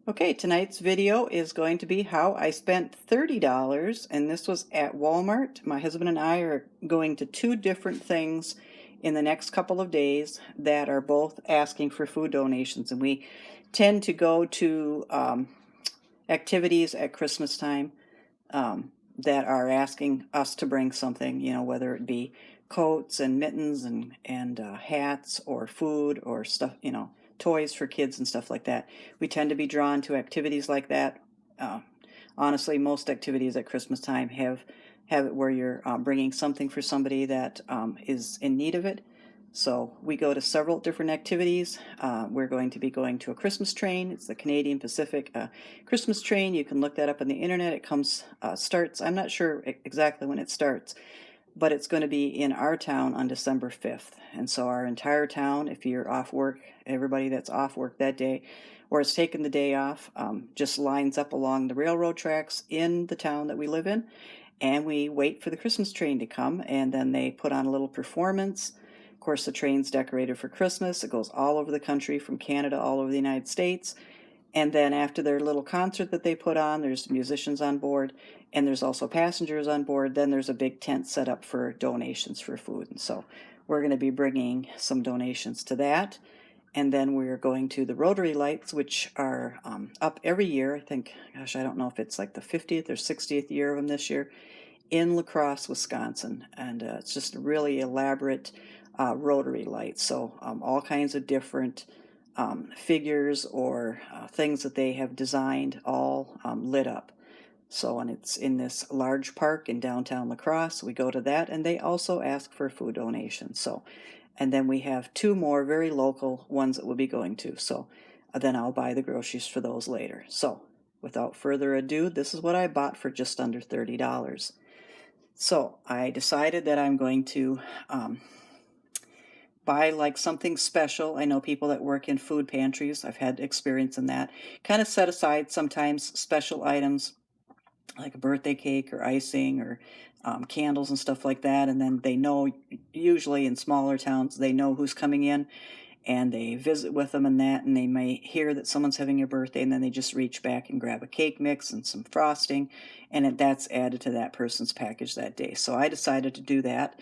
Okay, tonight's video is going to be how I spent $30, and this was at Walmart. My husband and I are going to two different things in the next couple of days that are both asking for food donations, and we tend to go to activities at Christmas time that are asking us to bring something, whether it be coats and mittens and hats or food or stuff, toys for kids and stuff like that. We tend to be drawn to activities like that. Uh, Honestly, most activities at Christmas time have it where you're bringing something for somebody that is in need of it. So we go to several different activities. We're going to be going to a Christmas train. It's the Canadian Pacific Christmas train. You can look that up on the internet. It starts, I'm not sure exactly when it starts, but it's going to be in our town on December 5th. And so our entire town, if you're off work, everybody that's off work that day or has taken the day off, just lines up along the railroad tracks in the town that we live in. And we wait for the Christmas train to come, and then they put on a little performance. Of course, the train's decorated for Christmas. It goes all over the country, from Canada all over the United States. And then after their little concert that they put on, there's musicians on board, and there's also passengers on board. Then there's a big tent set up for donations for food. And so we're going to be bringing some donations to that. And then we're going to the Rotary Lights, which are up every year. I think, gosh, I don't know if it's like the 50th or 60th year of them this year, in La Crosse, Wisconsin. And it's just a really elaborate rotary light. So all kinds of different figures or things that they have designed, all lit up. So, and it's in this large park in downtown La Crosse. We go to that, and they also ask for food donations. So, and then we have two more very local ones that we'll be going to. So then I'll buy the groceries for those later. So without further ado, this is what I bought for just under $30. So I decided that I'm going to buy like something special. I know people that work in food pantries. I've had experience in that. Kind of set aside sometimes special items like a birthday cake or icing or candles and stuff like that. And then they know, usually in smaller towns, they know who's coming in, and they visit with them and that, and they may hear that someone's having a birthday, and then they just reach back and grab a cake mix and some frosting, and that's added to that person's package that day. So I decided to do that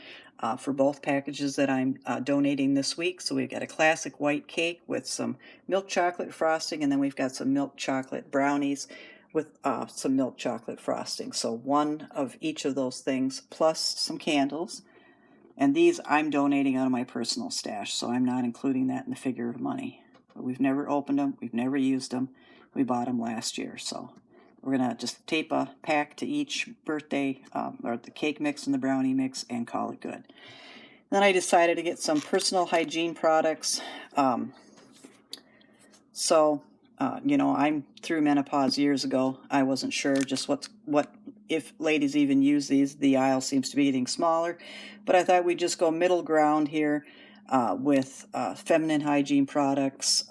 for both packages that I'm donating this week. So we've got a classic white cake with some milk chocolate frosting, and then we've got some milk chocolate brownies with some milk chocolate frosting. So one of each of those things, plus some candles. And these I'm donating out of my personal stash, so I'm not including that in the figure of money. But we've never opened them. We've never used them. We bought them last year. So we're going to just tape a pack to each birthday, or the cake mix and the brownie mix, and call it good. Then I decided to get some personal hygiene products. I'm through menopause years ago. I wasn't sure just what if ladies even use these. The aisle seems to be getting smaller, but I thought we'd just go middle ground here with feminine hygiene products.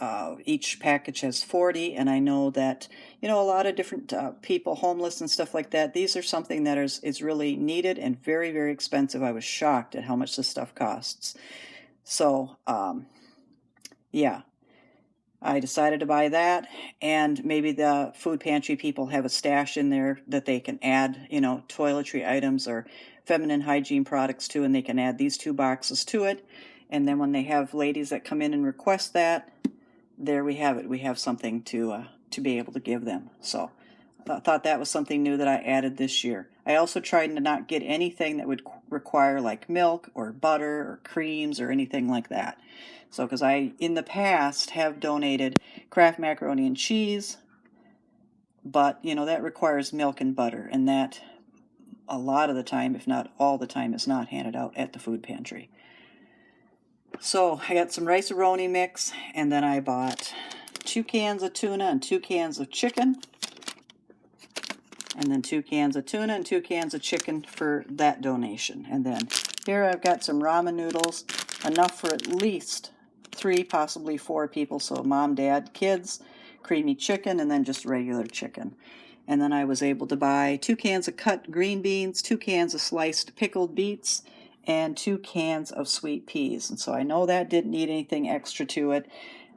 Each package has 40, and I know that a lot of different people, homeless and stuff like that, these are something that is really needed and very, very expensive. I was shocked at how much this stuff costs. So yeah, I decided to buy that, and maybe the food pantry people have a stash in there that they can add, toiletry items or feminine hygiene products to, and they can add these two boxes to it. And then when they have ladies that come in and request that, there we have it. We have something to be able to give them. So I thought that was something new that I added this year. I also tried to not get anything that would require like milk or butter or creams or anything like that. So, because I, in the past, have donated Kraft macaroni and cheese, but, that requires milk and butter, and that a lot of the time, if not all the time, is not handed out at the food pantry. So, I got some rice-a-roni mix, and then I bought 2 cans of tuna and 2 cans of chicken, and then 2 cans of tuna and 2 cans of chicken for that donation. And then here I've got some ramen noodles, enough for at least 3, possibly 4 people, so mom, dad, kids, creamy chicken, and then just regular chicken. And then I was able to buy 2 cans of cut green beans, 2 cans of sliced pickled beets, and 2 cans of sweet peas. And so I know that didn't need anything extra to it.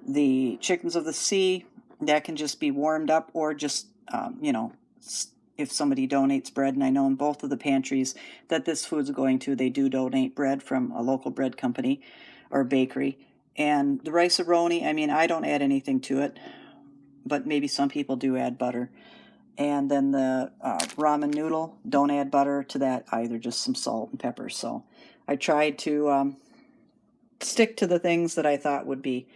The chickens of the sea, that can just be warmed up, or just, if somebody donates bread, and I know in both of the pantries that this food's going to, they do donate bread from a local bread company or bakery. And the rice-a-roni, I mean, I don't add anything to it, but maybe some people do add butter. And then the ramen noodle, don't add butter to that either, just some salt and pepper. So I tried to stick to the things that I thought would be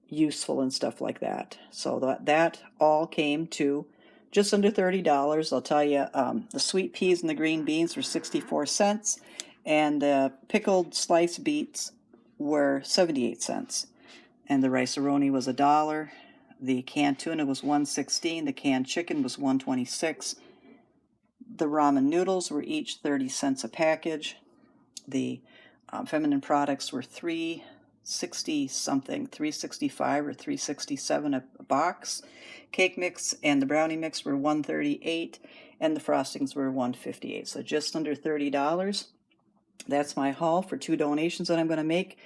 useful and stuff like that. So that all came to just under $30. I'll tell you, the sweet peas and the green beans were 64 cents, and the pickled sliced beets were 78 cents. And the rice-a-roni was $1. The canned tuna was $1.16. The canned chicken was $1.26. The ramen noodles were each 30 cents a package. The feminine products were $3.60 something, $3.65 or $3.67 a box. Cake mix and the brownie mix were $1.38, and the frostings were $1.58. So just under $30. That's my haul for 2 donations that I'm going to make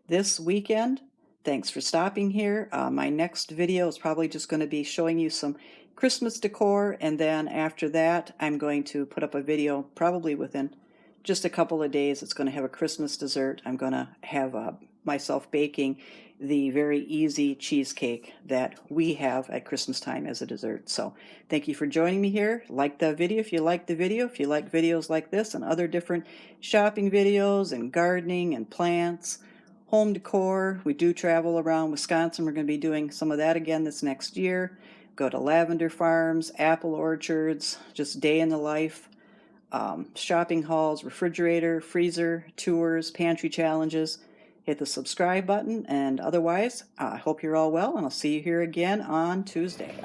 this weekend. Thanks for stopping here. My next video is probably just going to be showing you some Christmas decor, and then after that I'm going to put up a video probably within just a couple of days. It's going to have a Christmas dessert. I'm going to have myself baking the very easy cheesecake that we have at Christmas time as a dessert. So thank you for joining me here. Like the video if you like the video. If you like videos like this and other different shopping videos and gardening and plants, home decor. We do travel around Wisconsin. We're going to be doing some of that again this next year. Go to lavender farms, apple orchards, just day in the life, shopping hauls, refrigerator, freezer, tours, pantry challenges. Hit the subscribe button, and otherwise, I hope you're all well, and I'll see you here again on Tuesday.